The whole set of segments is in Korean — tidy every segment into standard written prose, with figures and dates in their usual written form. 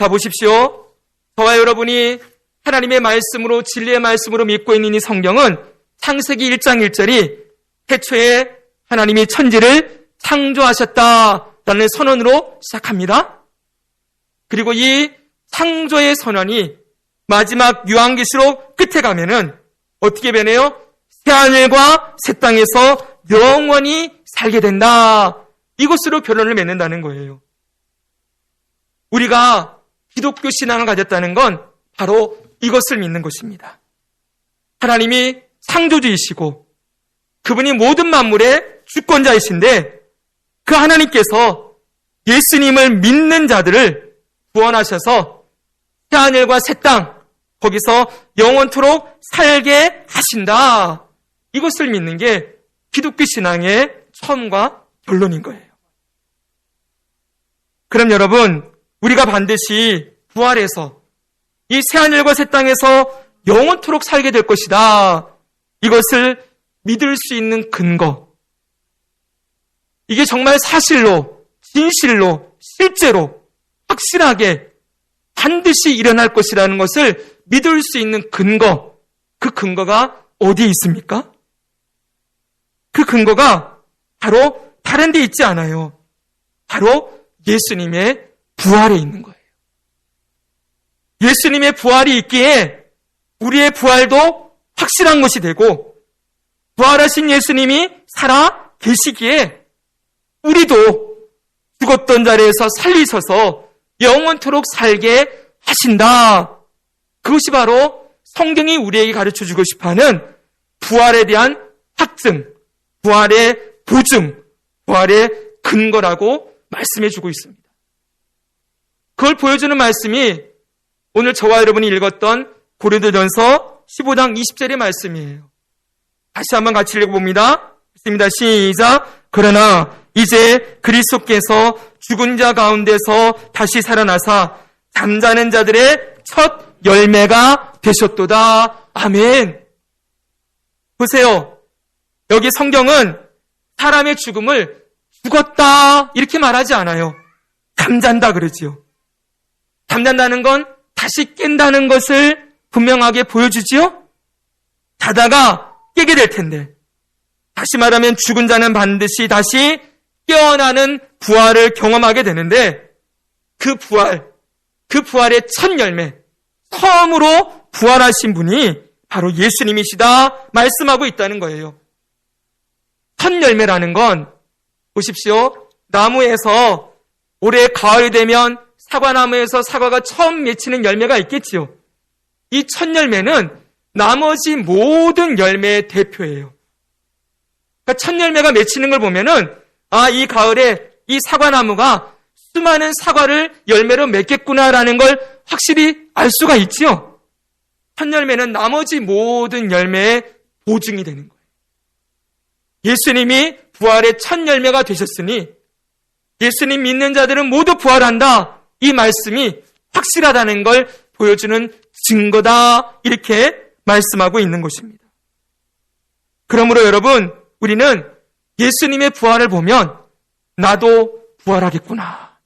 자, 보십시오. 저와 여러분이 하나님의 말씀으로, 진리의 말씀으로 믿고 있는 이 성경은 창세기 1장 1절이 태초에 하나님이 천지를 창조하셨다라는 선언으로 시작합니다. 그리고 이 창조의 선언이 마지막 요한계시록 끝에 가면은 어떻게 변해요? 새하늘과 새 땅에서 영원히 살게 된다. 이것으로 결론을 맺는다는 거예요. 우리가 기독교 신앙을 가졌다는 건 바로 이것을 믿는 것입니다. 하나님이 창조주이시고 그분이 모든 만물의 주권자이신데 그 하나님께서 예수님을 믿는 자들을 구원하셔서 새하늘과 새 땅, 거기서 영원토록 살게 하신다. 이것을 믿는 게 기독교 신앙의 처음과 결론인 거예요. 그럼 여러분, 우리가 반드시 부활해서 이 새하늘과 새 땅에서 영원토록 살게 될 것이다. 이것을 믿을 수 있는 근거. 이게 정말 사실로, 진실로, 실제로, 확실하게 반드시 일어날 것이라는 것을 믿을 수 있는 근거. 그 근거가 어디에 있습니까? 그 근거가 바로 다른 데 있지 않아요. 바로 예수님의 부활에 있는 거예요. 예수님의 부활이 있기에 우리의 부활도 확실한 것이 되고 부활하신 예수님이 살아 계시기에 우리도 죽었던 자리에서 살리셔서 영원토록 살게 하신다. 그것이 바로 성경이 우리에게 가르쳐 주고 싶어하는 부활에 대한 확증, 부활의 보증, 부활의 근거라고 말씀해 주고 있습니다. 그걸 보여주는 말씀이 오늘 저와 여러분이 읽었던 고린도전서 15장 20절의 말씀이에요. 다시 한번 같이 읽어봅니다. 읽습니다. 시작. 그러나 이제 그리스도께서 죽은 자 가운데서 다시 살아나사 잠자는 자들의 첫 열매가 되셨도다. 아멘. 보세요. 여기 성경은 사람의 죽음을 죽었다 이렇게 말하지 않아요. 잠잔다 그러지요. 잠잔다는 건 다시 깬다는 것을 분명하게 보여주지요. 자다가 깨게 될 텐데 다시 말하면 죽은 자는 반드시 다시 깨어나는 부활을 경험하게 되는데 그 부활의 첫 열매, 처음으로 부활하신 분이 바로 예수님이시다 말씀하고 있다는 거예요. 첫 열매라는 건 보십시오. 나무에서 올해 가을이 되면 사과나무에서 사과가 처음 맺히는 열매가 있겠지요. 이 첫 열매는 나머지 모든 열매의 대표예요. 그러니까 첫 열매가 맺히는 걸 보면은 이 가을에 이 사과나무가 수많은 사과를 열매로 맺겠구나라는 걸 확실히 알 수가 있지요. 첫 열매는 나머지 모든 열매의 보증이 되는 거예요. 예수님이 부활의 첫 열매가 되셨으니 예수님 믿는 자들은 모두 부활한다. 이 말씀이 확실하다는 걸 보여주는 증거다. 이렇게 말씀하고 있는 것입니다. 그러므로 여러분, 우리는 예수님의 부활을 보면 나도 부활하겠구나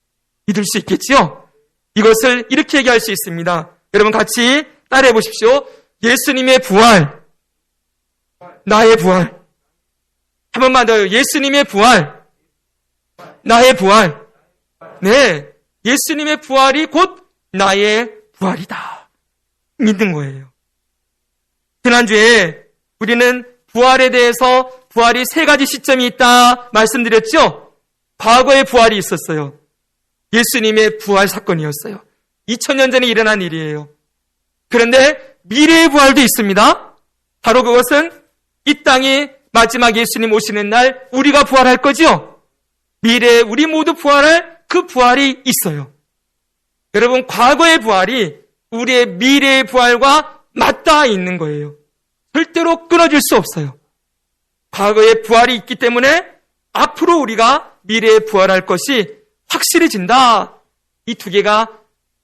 믿을 수 있겠지요? 이것을 이렇게 얘기할 수 있습니다. 여러분 같이 따라해 보십시오. 예수님의 부활, 나의 부활. 한 번만 더요. 예수님의 부활, 나의 부활. 네, 예수님의 부활이 곧 나의 부활이다 믿는 거예요. 지난주에 우리는 부활에 대해서 부활이 세 가지 시점이 있다 말씀드렸죠? 과거의 부활이 있었어요. 예수님의 부활 사건이었어요. 2000년 전에 일어난 일이에요. 그런데 미래의 부활도 있습니다. 바로 그것은 이 땅에 마지막 예수님 오시는 날 우리가 부활할 거죠? 미래에 우리 모두 부활할 그 부활이 있어요. 여러분, 과거의 부활이 우리의 미래의 부활과 맞닿아 있는 거예요. 절대로 끊어질 수 없어요. 과거의 부활이 있기 때문에 앞으로 우리가 미래에 부활할 것이 확실해진다. 이 두 개가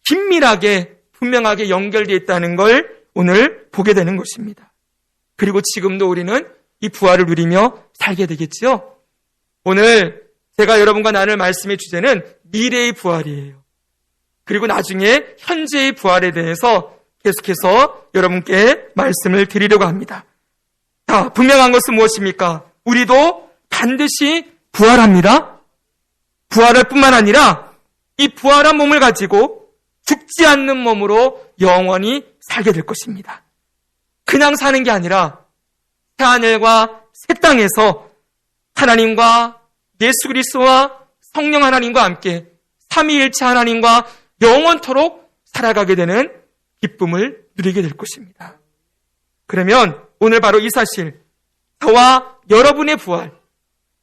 긴밀하게 분명하게 연결되어 있다는 걸 오늘 보게 되는 것입니다. 그리고 지금도 우리는 이 부활을 누리며 살게 되겠지요. 오늘 제가 여러분과 나눌 말씀의 주제는 미래의 부활이에요. 그리고 나중에 현재의 부활에 대해서 계속해서 여러분께 말씀을 드리려고 합니다. 자, 분명한 것은 무엇입니까? 우리도 반드시 부활합니다. 부활할 뿐만 아니라 이 부활한 몸을 가지고 죽지 않는 몸으로 영원히 살게 될 것입니다. 그냥 사는 게 아니라 새하늘과 새 땅에서 하나님과 예수 그리스도와 성령 하나님과 함께 삼위일체 하나님과 영원토록 살아가게 되는 기쁨을 누리게 될 것입니다. 그러면 오늘 바로 이 사실, 저와 여러분의 부활,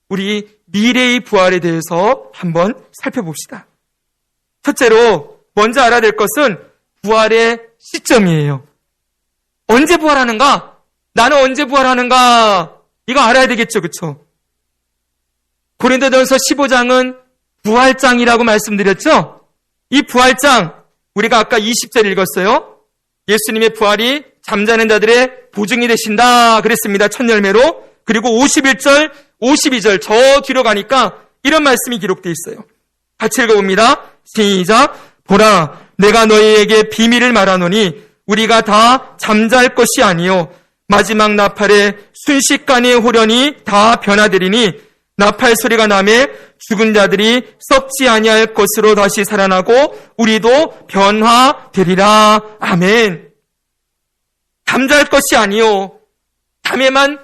우리 미래의 부활에 대해서 한번 살펴봅시다. 첫째로 먼저 알아야 될 것은 부활의 시점이에요. 언제 부활하는가? 나는 언제 부활하는가? 이거 알아야 되겠죠, 그렇죠? 고린도전서 15장은 부활장이라고 말씀드렸죠? 이 부활장, 우리가 아까 20절 읽었어요. 예수님의 부활이 잠자는 자들의 보증이 되신다 그랬습니다. 첫 열매로. 그리고 51절, 52절 저 뒤로 가니까 이런 말씀이 기록되어 있어요. 같이 읽어봅니다. 시작. 보라, 내가 너희에게 비밀을 말하노니 우리가 다 잠잘 것이 아니요 마지막 나팔에 순식간에 호련히 다 변화되리니 나팔 소리가 나매 죽은 자들이 썩지 아니할 것으로 다시 살아나고 우리도 변화되리라. 아멘. 잠잘 것이 아니요, 잠에만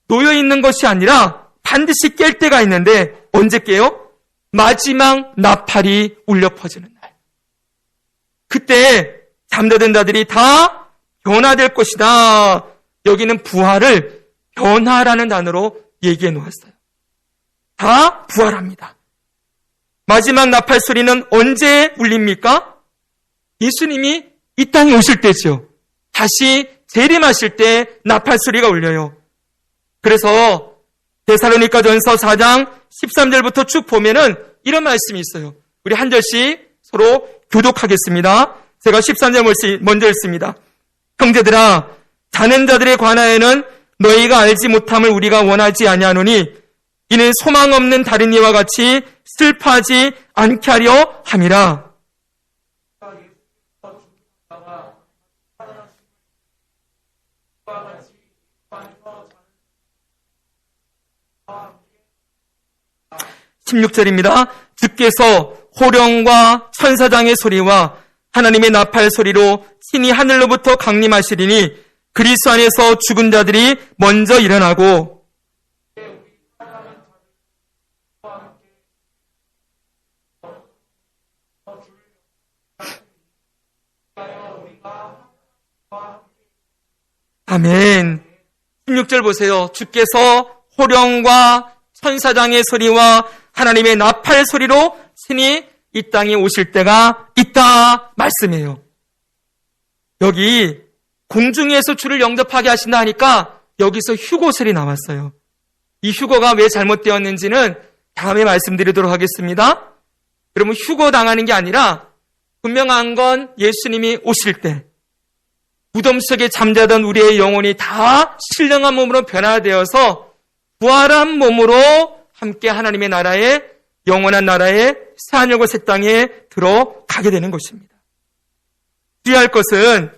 놓여 있는 것이 아니라 반드시 깰 때가 있는데 언제 깨요? 마지막 나팔이 울려 퍼지는 날. 그때 잠자던 자들이 다 변화될 것이다. 여기는 부활을 변화라는 단어로 얘기해 놓았어요. 다 부활합니다. 마지막 나팔 소리는 언제 울립니까? 예수님이 이 땅에 오실 때죠. 다시 재림하실 때 나팔 소리가 울려요. 그래서 데살로니가전서 4장 13절부터 쭉 보면은 이런 말씀이 있어요. 우리 한 절씩 서로 교독하겠습니다. 제가 13절 먼저 읽습니다. 형제들아, 자는 자들에 관하여는 너희가 알지 못함을 우리가 원하지 아니하노니 이는 소망 없는 다른 이와 같이 슬퍼하지 않게 하려 함이라. 16절입니다. 주께서 호령과 천사장의 소리와 하나님의 나팔 소리로 친히 하늘로부터 강림하시리니 그리스도 안에서 죽은 자들이 먼저 일어나고 아멘. 16절 보세요. 주께서 호령과 천사장의 소리와 하나님의 나팔 소리로 친히 이 땅에 오실 때가 있다 말씀이에요. 여기 공중에서 주를 영접하게 하신다 하니까 여기서 휴거설이 나왔어요. 이 휴거가 왜 잘못되었는지는 다음에 말씀드리도록 하겠습니다. 그러면 휴거 당하는 게 아니라 분명한 건 예수님이 오실 때 무덤 속에 잠자던 우리의 영혼이 다 신령한 몸으로 변화되어서 부활한 몸으로 함께 하나님의 나라에, 영원한 나라에, 새하늘과 새 땅에 들어가게 되는 것입니다. 주의할 것은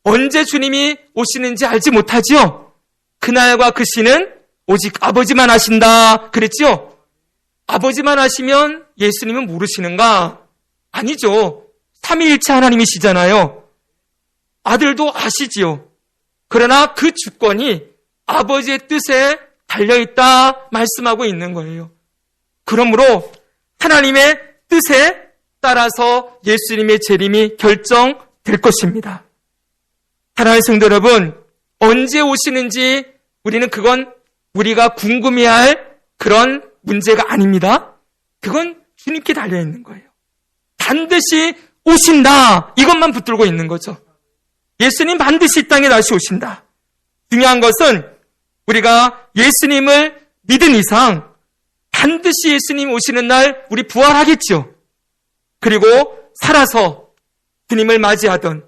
언제 주님이 오시는지 알지 못하지요. 그날과 그 시는 오직 아버지만 아신다 그랬지요. 아버지만 아시면 예수님은 모르시는가? 아니죠. 삼위일체 하나님이시잖아요. 아들도 아시지요. 그러나 그 주권이 아버지의 뜻에 달려있다 말씀하고 있는 거예요. 그러므로 하나님의 뜻에 따라서 예수님의 재림이 결정될 것입니다. 사랑하는 성도 여러분, 언제 오시는지 그건 우리가 궁금해할 그런 문제가 아닙니다. 그건 주님께 달려있는 거예요. 반드시 오신다, 이것만 붙들고 있는 거죠. 예수님 반드시 이 땅에 다시 오신다. 중요한 것은 우리가 예수님을 믿은 이상 반드시 예수님 오시는 날 우리 부활하겠죠. 그리고 살아서 주님을 맞이하던,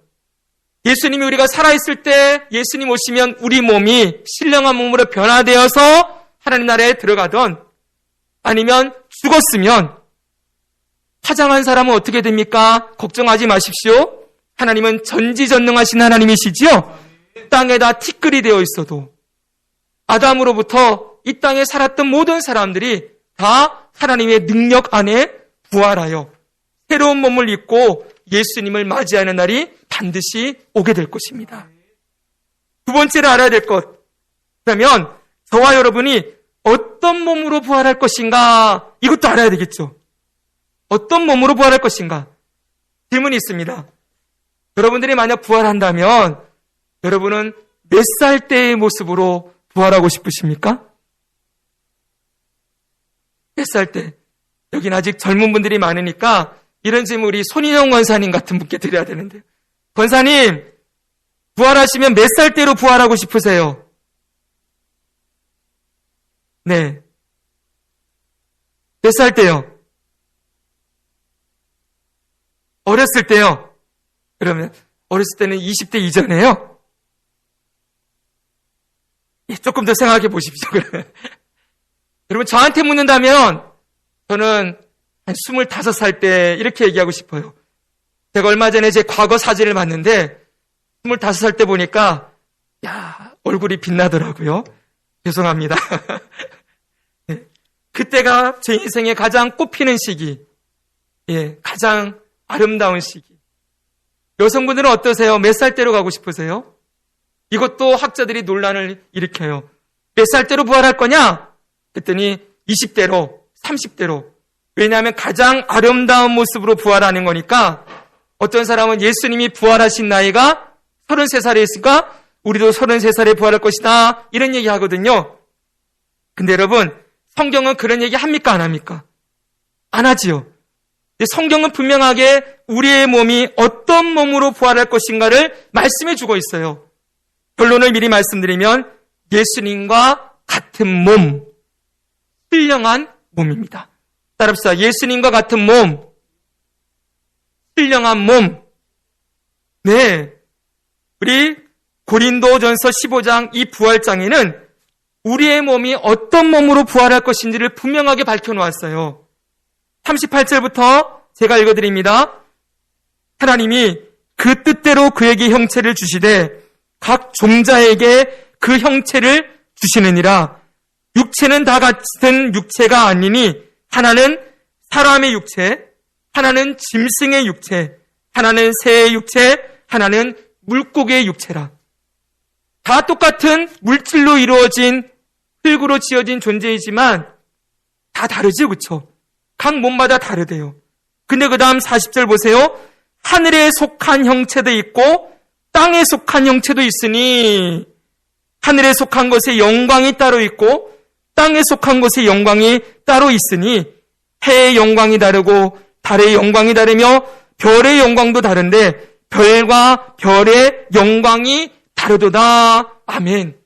예수님이 우리가 살아있을 때 예수님 오시면 우리 몸이 신령한 몸으로 변화되어서 하나님 나라에 들어가던, 아니면 죽었으면 화장한 사람은 어떻게 됩니까? 걱정하지 마십시오. 하나님은 전지전능하신 하나님이시지요. 땅에다 티끌이 되어 있어도 아담으로부터 이 땅에 살았던 모든 사람들이 다 하나님의 능력 안에 부활하여 새로운 몸을 입고 예수님을 맞이하는 날이 반드시 오게 될 것입니다. 두 번째로 알아야 될 것, 그러면 저와 여러분이 어떤 몸으로 부활할 것인가, 이것도 알아야 되겠죠. 어떤 몸으로 부활할 것인가? 질문이 있습니다. 여러분들이 만약 부활한다면 여러분은 몇 살 때의 모습으로 부활하고 싶으십니까? 몇 살 때? 여긴 아직 젊은 분들이 많으니까 이런 질문 우리 손인영 권사님 같은 분께 드려야 되는데, 권사님, 부활하시면 몇 살 때로 부활하고 싶으세요? 네. 몇 살 때요? 어렸을 때요? 그러면 어렸을 때는 20대 이전에요? 조금 더 생각해 보십시오. 그러면 여러분, 저한테 묻는다면 저는 한 25살 때 이렇게 얘기하고 싶어요. 제가 얼마 전에 제 과거 사진을 봤는데 25살 때 보니까 얼굴이 빛나더라고요. 죄송합니다. 네. 그때가 제 인생의 가장 꽃피는 시기, 가장 아름다운 시기. 여성분들은 어떠세요? 몇 살 때로 가고 싶으세요? 이것도 학자들이 논란을 일으켜요. 몇 살 때로 부활할 거냐? 그랬더니 20대로, 30대로. 왜냐하면 가장 아름다운 모습으로 부활하는 거니까. 어떤 사람은 예수님이 부활하신 나이가 33살에 있으니까 우리도 33살에 부활할 것이다, 이런 얘기 하거든요. 근데 여러분, 성경은 그런 얘기 합니까, 안 합니까? 안 하지요. 성경은 분명하게 우리의 몸이 어떤 몸으로 부활할 것인가를 말씀해 주고 있어요. 결론을 미리 말씀드리면 예수님과 같은 몸, 신령한 몸입니다. 따라합시다. 예수님과 같은 몸, 신령한 몸. 네, 우리 고린도전서 15장 이 부활장에는 우리의 몸이 어떤 몸으로 부활할 것인지를 분명하게 밝혀놓았어요. 38절부터 제가 읽어드립니다. 하나님이 그 뜻대로 그에게 형체를 주시되 각 종자에게 그 형체를 주시느니라. 육체는 다 같은 육체가 아니니 하나는 사람의 육체, 하나는 짐승의 육체, 하나는 새의 육체, 하나는 물고기의 육체라. 다 똑같은 물질로 이루어진, 흙으로 지어진 존재이지만 다 다르죠, 그렇죠? 각 몸마다 다르대요. 근데 그 다음 40절 보세요. 하늘에 속한 형체도 있고 땅에 속한 형체도 있으니, 하늘에 속한 것의 영광이 따로 있고 땅에 속한 것의 영광이 따로 있으니, 해의 영광이 다르고 달의 영광이 다르며 별의 영광도 다른데 별과 별의 영광이 다르도다. 아멘.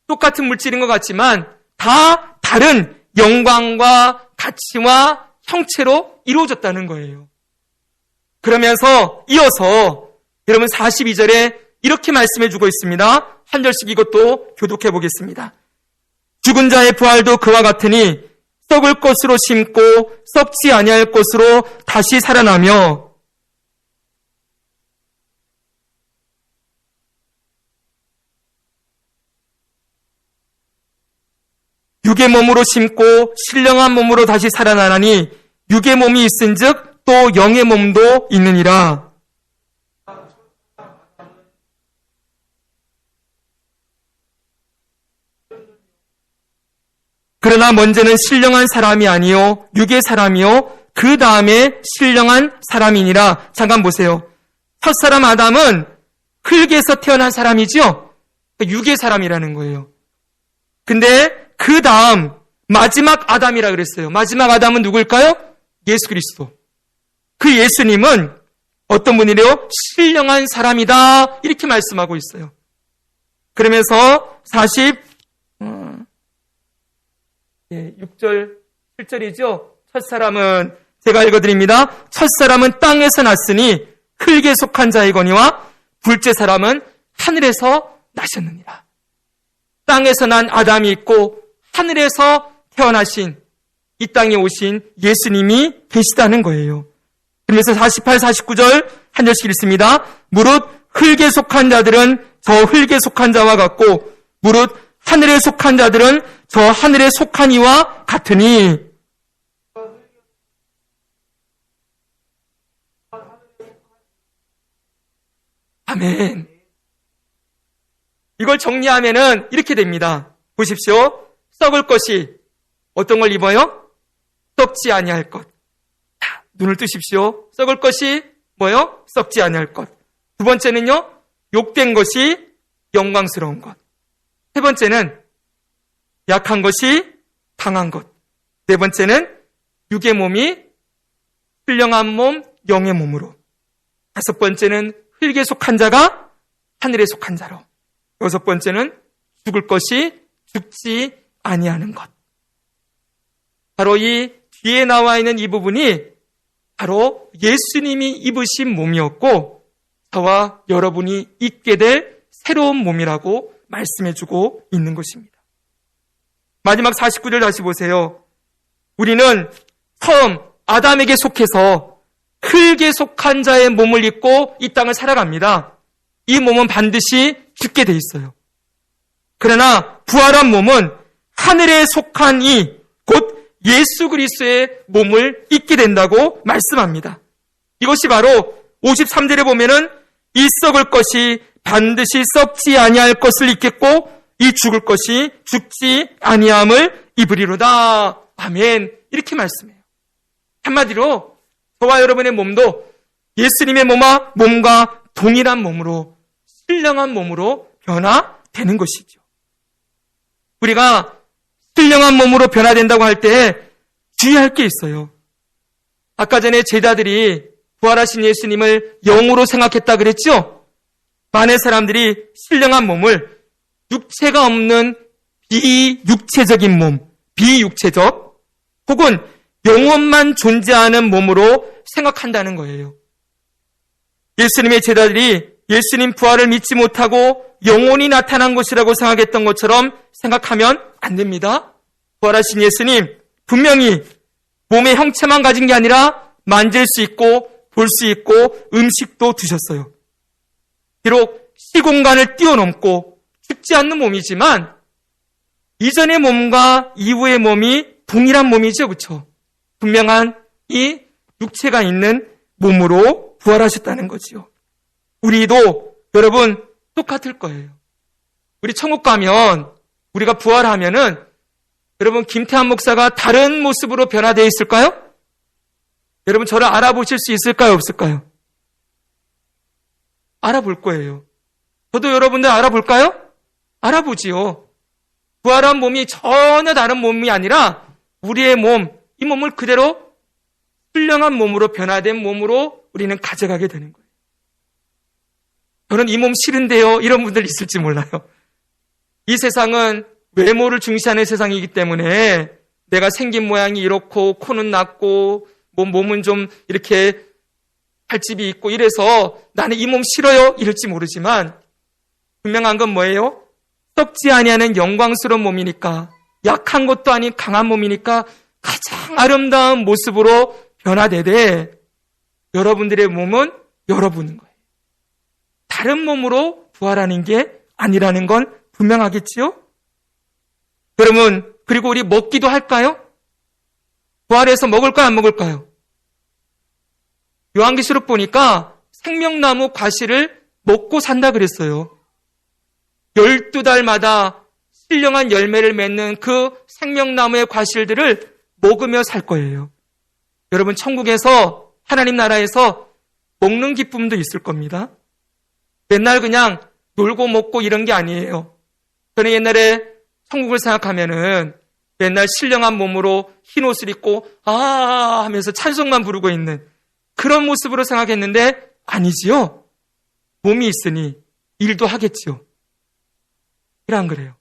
똑같은 물질인 것 같지만 다 다른 영광과 가치와 형체로 이루어졌다는 거예요. 그러면서 이어서 여러분 42절에 이렇게 말씀해 주고 있습니다. 한 절씩 이것도 교독해 보겠습니다. 죽은 자의 부활도 그와 같으니 썩을 것으로 심고 썩지 아니할 것으로 다시 살아나며, 육의 몸으로 심고 신령한 몸으로 다시 살아나나니 육의 몸이 있은즉 또 영의 몸도 있느니라. 그러나 먼저는 신령한 사람이 아니요 육의 사람이요 그 다음에 신령한 사람이니라. 잠깐 보세요. 첫사람 아담은 흙에서 태어난 사람이죠. 육의 사람이라는 거예요. 근데 그 다음 마지막 아담이라 그랬어요. 마지막 아담은 누굴까요? 예수 그리스도. 그 예수님은 어떤 분이래요? 신령한 사람이다, 이렇게 말씀하고 있어요. 그러면서 6절, 7절이죠. 첫사람은 제가 읽어드립니다. 첫사람은 땅에서 났으니 흙에 속한 자이거니와 둘째 사람은 하늘에서 나셨느니라. 땅에서 난 아담이 있고 하늘에서 태어나신 이 땅에 오신 예수님이 계시다는 거예요. 그러면서 48, 49절 한 절씩 읽습니다. 무릇 흙에 속한 자들은 저 흙에 속한 자와 같고 무릇 하늘에 속한 자들은 저 하늘에 속한 이와 같으니. 아멘. 이걸 정리하면은 이렇게 됩니다. 보십시오. 썩을 것이 어떤 걸 입어요? 썩지 아니할 것. 자, 눈을 뜨십시오. 썩을 것이 뭐요? 썩지 아니할 것. 두 번째는요, 욕된 것이 영광스러운 것. 세 번째는 약한 것이 강한 것. 네 번째는 육의 몸이 신령한 몸, 영의 몸으로. 다섯 번째는 흙에 속한 자가 하늘에 속한 자로. 여섯 번째는 죽을 것이 죽지 아니하는 것. 바로 이 뒤에 나와 있는 이 부분이 바로 예수님이 입으신 몸이었고 저와 여러분이 입게 될 새로운 몸이라고 말씀해주고 있는 것입니다. 마지막 49절 다시 보세요. 우리는 처음 아담에게 속해서 흙에 속한 자의 몸을 입고 이 땅을 살아갑니다. 이 몸은 반드시 죽게 돼 있어요. 그러나 부활한 몸은 하늘에 속한 이 곧 예수 그리스도의 몸을 입게 된다고 말씀합니다. 이것이 바로 53절에 보면은 이 썩을 것이 반드시 썩지 아니할 것을 입겠고 이 죽을 것이 죽지 아니함을 입으리로다. 아멘. 이렇게 말씀해요. 한마디로 저와 여러분의 몸도 예수님의 몸과 동일한 몸으로 신령한 몸으로 변화되는 것이죠. 우리가 신령한 몸으로 변화된다고 할 때 주의할 게 있어요. 아까 전에 제자들이 부활하신 예수님을 영으로 생각했다 그랬죠? 많은 사람들이 신령한 몸을 육체가 없는 비육체적인 몸, 비육체적 혹은 영혼만 존재하는 몸으로 생각한다는 거예요. 예수님의 제자들이 예수님 부활을 믿지 못하고 영혼이 나타난 것이라고 생각했던 것처럼 생각하면 안 됩니다. 부활하신 예수님 분명히 몸의 형체만 가진 게 아니라 만질 수 있고 볼 수 있고 음식도 드셨어요. 비록 시공간을 뛰어넘고 죽지 않는 몸이지만 이전의 몸과 이후의 몸이 동일한 몸이죠. 그렇죠? 분명한 이 육체가 있는 몸으로 부활하셨다는 거지요. 우리도 여러분 똑같을 거예요. 우리 천국 가면 우리가 부활하면은 여러분 김태환 목사가 다른 모습으로 변화되어 있을까요? 여러분 저를 알아보실 수 있을까요? 없을까요? 알아볼 거예요. 저도 여러분들 알아볼까요? 알아보지요. 부활한 몸이 전혀 다른 몸이 아니라 우리의 몸, 이 몸을 그대로 훌륭한 몸으로 변화된 몸으로 우리는 가져가게 되는 거예요. 저는 이 몸 싫은데요. 이런 분들 있을지 몰라요. 이 세상은 외모를 중시하는 세상이기 때문에 내가 생긴 모양이 이렇고 코는 낮고 몸은 좀 이렇게 팔집이 있고 이래서 나는 이 몸 싫어요 이럴지 모르지만 분명한 건 뭐예요? 썩지 아니하는 영광스러운 몸이니까 약한 것도 아닌 강한 몸이니까 가장 아름다운 모습으로 변화되되 여러분들의 몸은 여러분인 거예요. 다른 몸으로 부활하는 게 아니라는 건 분명하겠지요? 여러분, 그리고 우리 먹기도 할까요? 부활해서 먹을까요? 안 먹을까요? 요한계시록 보니까 생명나무 과실을 먹고 산다 그랬어요. 12달마다 신령한 열매를 맺는 그 생명나무의 과실들을 먹으며 살 거예요. 여러분, 천국에서 하나님 나라에서 먹는 기쁨도 있을 겁니다. 맨날 그냥 놀고 먹고 이런 게 아니에요. 저는 옛날에 천국을 생각하면은 맨날 신령한 몸으로 흰 옷을 입고 아 하면서 찬송만 부르고 있는 그런 모습으로 생각했는데 아니지요. 몸이 있으니 일도 하겠지요. 안 그래요?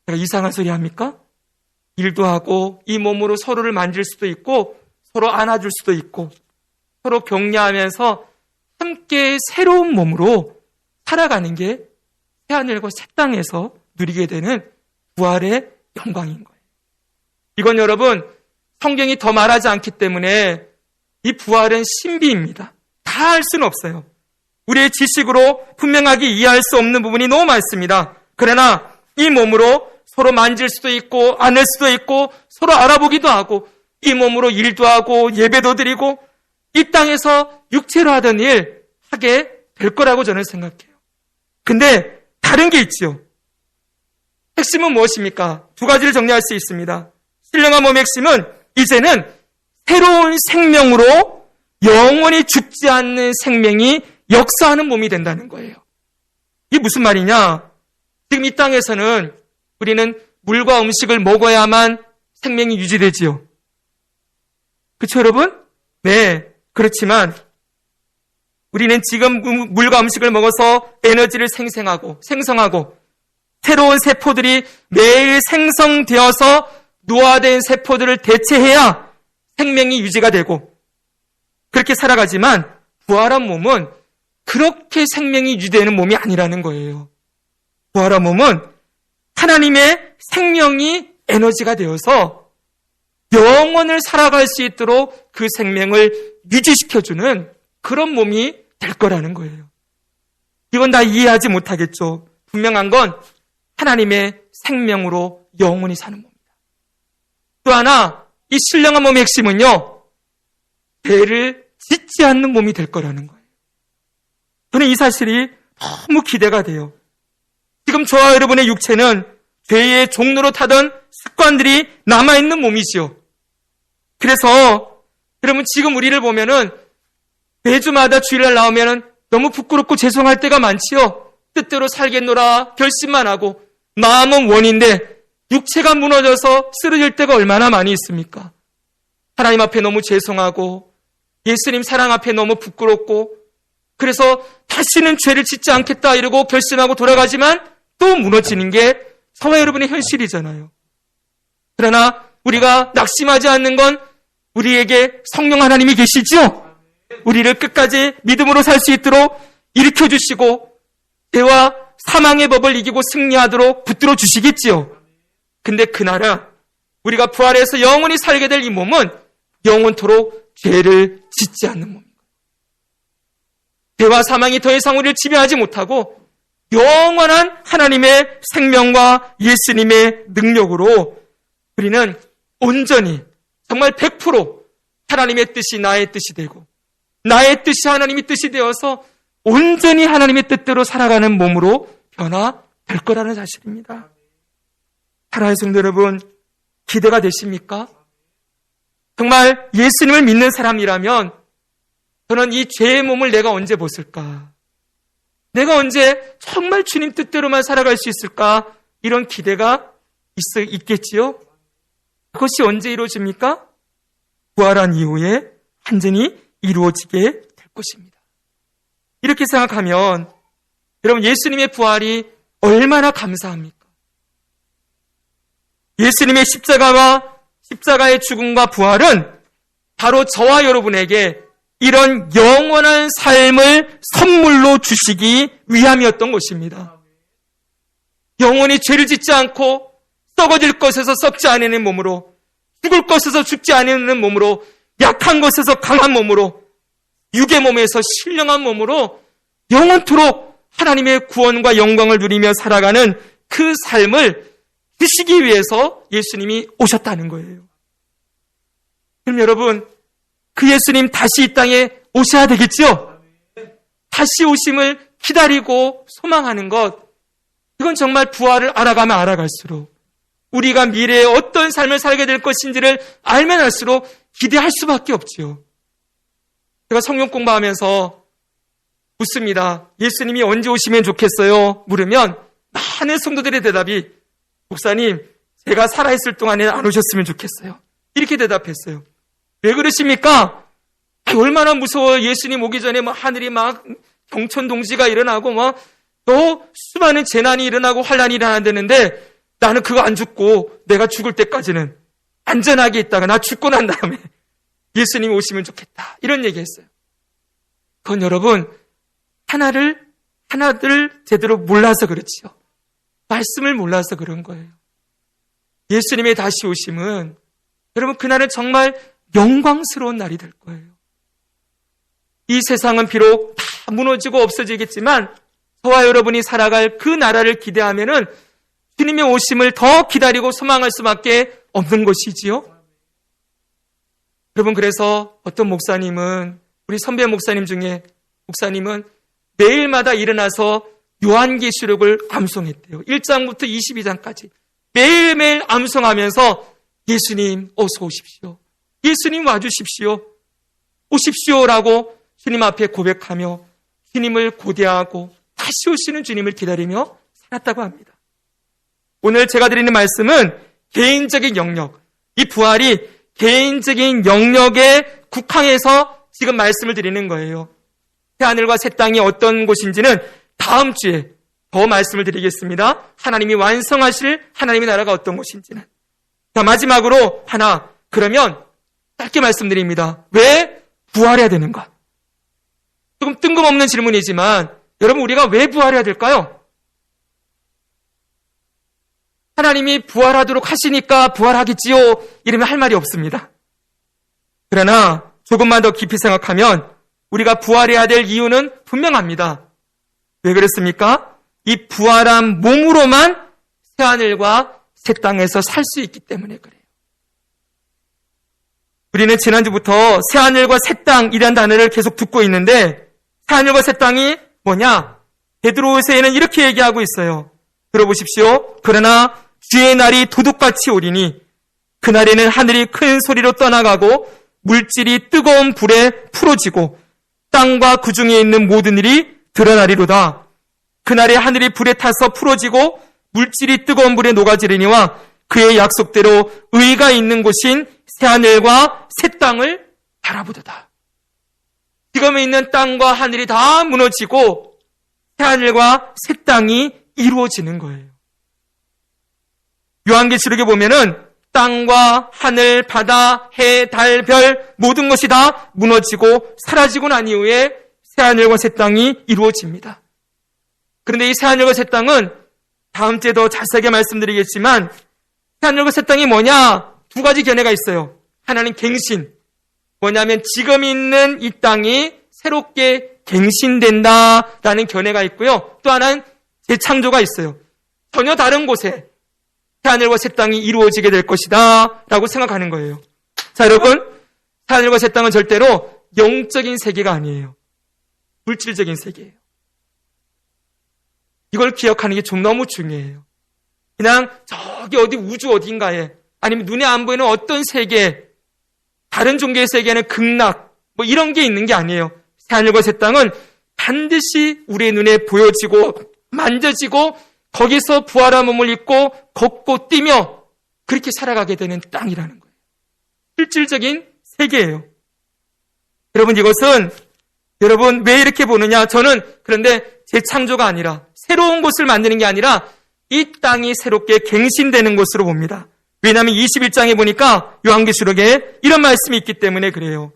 제가 이상한 소리 합니까? 일도 하고 이 몸으로 서로를 만질 수도 있고 서로 안아줄 수도 있고 서로 격려하면서 함께 새로운 몸으로 살아가는 게 새하늘과 새 땅에서 누리게 되는 부활의 영광인 거예요. 이건 여러분 성경이 더 말하지 않기 때문에 이 부활은 신비입니다. 다 알 수는 없어요. 우리의 지식으로 분명하게 이해할 수 없는 부분이 너무 많습니다. 그러나 이 몸으로 서로 만질 수도 있고 안을 수도 있고 서로 알아보기도 하고 이 몸으로 일도 하고 예배도 드리고 이 땅에서 육체로 하던 일 하게 될 거라고 저는 생각해요. 근데 다른 게 있지요. 핵심은 무엇입니까? 두 가지를 정리할 수 있습니다. 신령한 몸의 핵심은 이제는 새로운 생명으로 영원히 죽지 않는 생명이 역사하는 몸이 된다는 거예요. 이게 무슨 말이냐? 지금 이 땅에서는 우리는 물과 음식을 먹어야만 생명이 유지되지요. 그렇죠, 여러분? 네, 그렇지만 우리는 지금 물과 음식을 먹어서 에너지를 생성하고 새로운 세포들이 매일 생성되어서 노화된 세포들을 대체해야 생명이 유지가 되고 그렇게 살아가지만 부활한 몸은 그렇게 생명이 유지되는 몸이 아니라는 거예요. 부활한 몸은 하나님의 생명이 에너지가 되어서 영원을 살아갈 수 있도록 그 생명을 유지시켜주는 그런 몸이 될 거라는 거예요. 이건 다 이해하지 못하겠죠. 분명한 건 하나님의 생명으로 영원히 사는 몸이다. 또 하나, 이 신령한 몸의 핵심은요, 죄를 짓지 않는 몸이 될 거라는 거예요. 저는 이 사실이 너무 기대가 돼요. 지금 저와 여러분의 육체는 죄의 종로로 타던 습관들이 남아있는 몸이지요. 그래서 여러분 지금 우리를 보면은 매주마다 주일날 나오면은 너무 부끄럽고 죄송할 때가 많지요. 뜻대로 살겠노라 결심만 하고 마음은 원인데 육체가 무너져서 쓰러질 때가 얼마나 많이 있습니까? 하나님 앞에 너무 죄송하고 예수님 사랑 앞에 너무 부끄럽고 그래서 다시는 죄를 짓지 않겠다 이러고 결심하고 돌아가지만 또 무너지는 게 저와 여러분의 현실이잖아요. 그러나 우리가 낙심하지 않는 건 우리에게 성령 하나님이 계시죠? 우리를 끝까지 믿음으로 살 수 있도록 일으켜주시고 죄와 사망의 법을 이기고 승리하도록 붙들어 주시겠지요. 근데 그날은 우리가 부활해서 영원히 살게 될 이 몸은 영원토록 죄를 짓지 않는 몸입니다. 죄와 사망이 더 이상 우리를 지배하지 못하고 영원한 하나님의 생명과 예수님의 능력으로 우리는 온전히 정말 100% 하나님의 뜻이 나의 뜻이 되고 나의 뜻이 하나님의 뜻이 되어서 온전히 하나님의 뜻대로 살아가는 몸으로 변화될 거라는 사실입니다. 사랑하는 성도 여러분, 기대가 되십니까? 정말 예수님을 믿는 사람이라면 저는 이 죄의 몸을 내가 언제 벗을까? 내가 언제 정말 주님 뜻대로만 살아갈 수 있을까? 이런 기대가 있겠지요? 그것이 언제 이루어집니까? 부활한 이후에 완전히 이루어지게 될 것입니다. 이렇게 생각하면 여러분 예수님의 부활이 얼마나 감사합니까? 예수님의 십자가의 죽음과 부활은 바로 저와 여러분에게 이런 영원한 삶을 선물로 주시기 위함이었던 것입니다. 영원히 죄를 짓지 않고 썩어질 것에서 썩지 않는 몸으로 죽을 것에서 죽지 않는 몸으로 약한 것에서 강한 몸으로 육의 몸에서 신령한 몸으로 영원토록 하나님의 구원과 영광을 누리며 살아가는 그 삶을 주시기 위해서 예수님이 오셨다는 거예요. 그럼 여러분 그 예수님 다시 이 땅에 오셔야 되겠죠? 다시 오심을 기다리고 소망하는 것, 이건 정말 부활을 알아가면 알아갈수록 우리가 미래에 어떤 삶을 살게 될 것인지를 알면 알수록 기대할 수밖에 없지요. 제가 성경 공부하면서 묻습니다. 예수님이 언제 오시면 좋겠어요? 물으면 많은 성도들의 대답이 목사님, 제가 살아있을 동안에 안 오셨으면 좋겠어요. 이렇게 대답했어요. 왜 그러십니까? 얼마나 무서워요. 예수님 오기 전에 하늘이 막 경천동지가 일어나고 또 수많은 재난이 일어나고 환란이 일어난다는데 나는 그거 안 죽고 내가 죽을 때까지는 안전하게 있다가 나 죽고 난 다음에 예수님이 오시면 좋겠다. 이런 얘기했어요. 그건 여러분 하나를 제대로 몰라서 그렇지요. 말씀을 몰라서 그런 거예요. 예수님의 다시 오심은 여러분, 그날은 정말 영광스러운 날이 될 거예요. 이 세상은 비록 다 무너지고 없어지겠지만 저와 여러분이 살아갈 그 나라를 기대하면은 주님의 오심을 더 기다리고 소망할 수밖에 없는 것이지요. 여러분, 그래서 어떤 목사님은, 우리 선배 목사님 중에 목사님은 매일마다 일어나서 요한계시록을 암송했대요. 1장부터 22장까지 매일매일 암송하면서 예수님 어서 오십시오, 예수님 와주십시오, 오십시오라고 주님 앞에 고백하며 주님을 고대하고 다시 오시는 주님을 기다리며 살았다고 합니다. 오늘 제가 드리는 말씀은 개인적인 영역, 이 부활이 개인적인 영역에 국한해서 지금 말씀을 드리는 거예요. 새하늘과 새 땅이 어떤 곳인지는 다음 주에 더 말씀을 드리겠습니다. 하나님이 완성하실 하나님의 나라가 어떤 곳인지는. 자, 마지막으로 하나, 그러면 짧게 말씀드립니다. 왜 부활해야 되는가? 조금 뜬금없는 질문이지만 여러분, 우리가 왜 부활해야 될까요? 하나님이 부활하도록 하시니까 부활하겠지요, 이러면 할 말이 없습니다. 그러나 조금만 더 깊이 생각하면 우리가 부활해야 될 이유는 분명합니다. 왜 그렇습니까? 이 부활한 몸으로만 새하늘과 새 땅에서 살 수 있기 때문에 그래요. 우리는 지난주부터 새하늘과 새 땅이라는 단어를 계속 듣고 있는데, 새하늘과 새 땅이 뭐냐? 베드로후서에는 이렇게 얘기하고 있어요. 들어보십시오. 그러나 주의 날이 도둑같이 오리니 그날에는 하늘이 큰 소리로 떠나가고 물질이 뜨거운 불에 풀어지고 땅과 그 중에 있는 모든 일이 드러나리로다. 그날에 하늘이 불에 타서 풀어지고 물질이 뜨거운 불에 녹아지리니와 그의 약속대로 의가 있는 곳인 새하늘과 새 땅을 바라보도다. 지금 있는 땅과 하늘이 다 무너지고 새하늘과 새 땅이 이루어지는 거예요. 요한계시록에 보면은 땅과 하늘, 바다, 해, 달, 별 모든 것이 다 무너지고 사라지고 난 이후에 새하늘과 새 땅이 이루어집니다. 그런데 이 새하늘과 새 땅은 다음 주에 더 자세하게 말씀드리겠지만, 새하늘과 새 땅이 뭐냐? 두 가지 견해가 있어요. 하나는 갱신. 뭐냐면 지금 있는 이 땅이 새롭게 갱신된다라는 견해가 있고요. 또 하나는 재창조가 있어요. 전혀 다른 곳에 새하늘과 새 땅이 이루어지게 될 것이다 라고 생각하는 거예요. 자, 여러분, 새하늘과 새 땅은 절대로 영적인 세계가 아니에요. 물질적인 세계예요. 이걸 기억하는 게 좀 너무 중요해요. 그냥 저기 어디 우주 어딘가에, 아니면 눈에 안 보이는 어떤 세계, 다른 종교의 세계에는 극락 뭐 이런 게 있는 게 아니에요. 새하늘과 새 땅은 반드시 우리의 눈에 보여지고 만져지고 거기서 부활한 몸을 입고 걷고 뛰며 그렇게 살아가게 되는 땅이라는 거예요. 실질적인 세계예요. 여러분, 이것은 여러분 왜 이렇게 보느냐? 저는 그런데 재창조가 아니라 새로운 곳을 만드는 게 아니라 이 땅이 새롭게 갱신되는 곳으로 봅니다. 왜냐하면 21장에 보니까 요한계시록에 이런 말씀이 있기 때문에 그래요.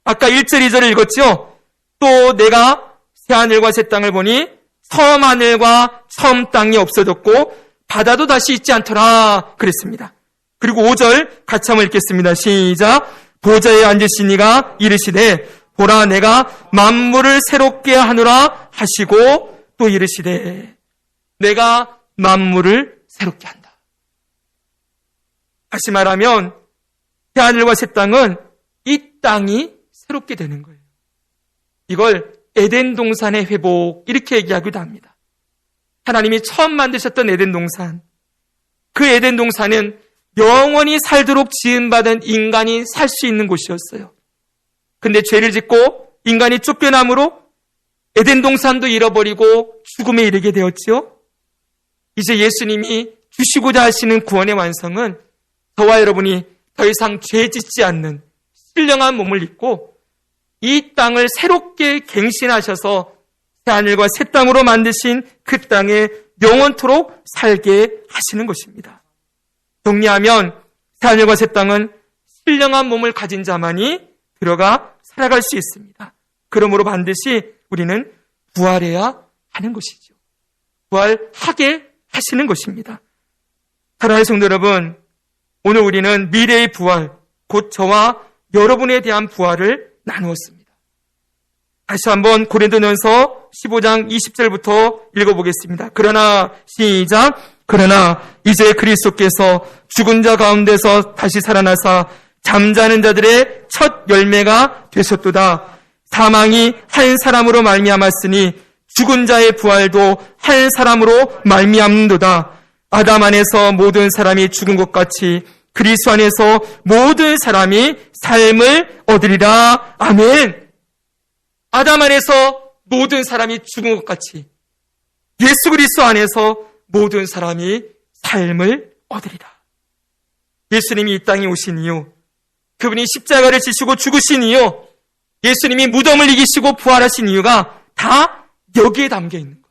아까 1절, 2절을 읽었죠? 또 내가 새하늘과 새 땅을 보니 섬 하늘과 섬 땅이 없어졌고 바다도 다시 있지 않더라 그랬습니다. 그리고 5절 같이 한번 읽겠습니다. 시작. 보좌에 앉으신 이가 이르시되 보라 내가 만물을 새롭게 하노라 하시고 또 이르시되 내가 만물을 새롭게 한다. 다시 말하면 새하늘과 새 땅은 이 땅이 새롭게 되는 거예요. 이걸 에덴 동산의 회복 이렇게 얘기하기도 합니다. 하나님이 처음 만드셨던 에덴 동산, 그 에덴 동산은 영원히 살도록 지음받은 인간이 살 수 있는 곳이었어요. 근데 죄를 짓고 인간이 쫓겨남으로 에덴 동산도 잃어버리고 죽음에 이르게 되었지요. 이제 예수님이 주시고자 하시는 구원의 완성은 저와 여러분이 더 이상 죄 짓지 않는 신령한 몸을 입고 이 땅을 새롭게 갱신하셔서 새하늘과 새 땅으로 만드신 그 땅에 영원토록 살게 하시는 것입니다. 정리하면 새하늘과 새 땅은 신령한 몸을 가진 자만이 들어가 살아갈 수 있습니다. 그러므로 반드시 우리는 부활해야 하는 것이죠. 부활하게 하시는 것입니다. 사랑하는 성도 여러분, 오늘 우리는 미래의 부활, 곧 저와 여러분에 대한 부활을 나누었습니다. 다시 한번 고린도전서 15장 20절부터 읽어보겠습니다. 그러나 시작. 그러나 이제 그리스도께서 죽은 자 가운데서 다시 살아나사 잠자는 자들의 첫 열매가 되셨도다. 사망이 한 사람으로 말미암았으니 죽은 자의 부활도 한 사람으로 말미암는도다. 아담 안에서 모든 사람이 죽은 것 같이 그리스도 안에서 모든 사람이 삶을 얻으리라. 아멘. 아담 안에서 모든 사람이 죽은 것 같이 예수 그리스도 안에서 모든 사람이 삶을 얻으리라. 예수님이 이 땅에 오신 이유, 그분이 십자가를 지시고 죽으신 이유, 예수님이 무덤을 이기시고 부활하신 이유가 다 여기에 담겨 있는 거예요.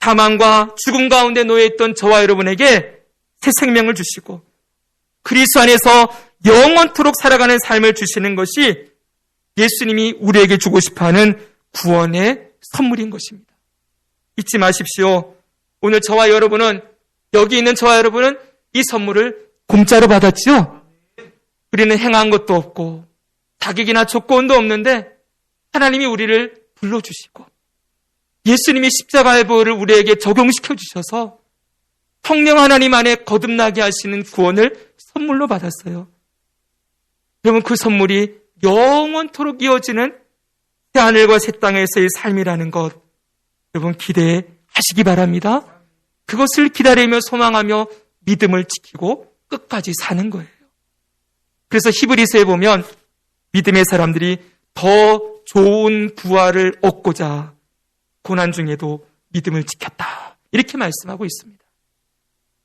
사망과 죽음 가운데 놓여있던 저와 여러분에게 새 생명을 주시고 그리스도 안에서 영원토록 살아가는 삶을 주시는 것이 예수님이 우리에게 주고 싶어하는 구원의 선물인 것입니다. 잊지 마십시오. 오늘 저와 여러분은, 여기 있는 저와 여러분은 이 선물을 공짜로 받았죠? 우리는 행한 것도 없고 자격이나 조건도 없는데 하나님이 우리를 불러주시고 예수님이 십자가의 보혈을 우리에게 적용시켜 주셔서 성령 하나님 안에 거듭나게 하시는 구원을 선물로 받았어요. 여러분, 그 선물이 영원토록 이어지는 새하늘과 새 땅에서의 삶이라는 것, 여러분 기대하시기 바랍니다. 그것을 기다리며 소망하며 믿음을 지키고 끝까지 사는 거예요. 그래서 히브리서에 보면 믿음의 사람들이 더 좋은 부활을 얻고자 고난 중에도 믿음을 지켰다, 이렇게 말씀하고 있습니다.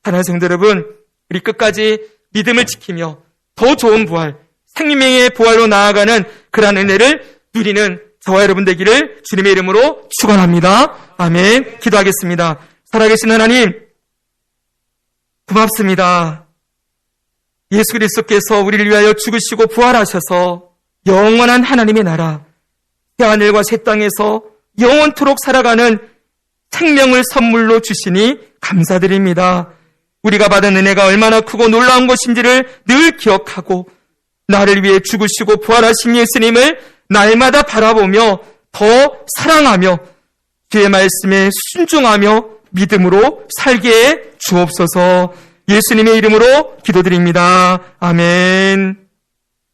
사랑하는 성도 여러분, 우리 끝까지 믿음을 지키며 더 좋은 부활, 생명의 부활로 나아가는 그러한 은혜를 누리는 저와 여러분 되기를 주님의 이름으로 축원합니다. 아멘. 기도하겠습니다. 살아계신 하나님, 고맙습니다. 예수 그리스도께서 우리를 위하여 죽으시고 부활하셔서 영원한 하나님의 나라, 새하늘과 새 땅에서 영원토록 살아가는 생명을 선물로 주시니 감사드립니다. 우리가 받은 은혜가 얼마나 크고 놀라운 것인지를 늘 기억하고 나를 위해 죽으시고 부활하신 예수님을 날마다 바라보며 더 사랑하며 주의 말씀에 순종하며 믿음으로 살게 해 주옵소서. 예수님의 이름으로 기도드립니다. 아멘.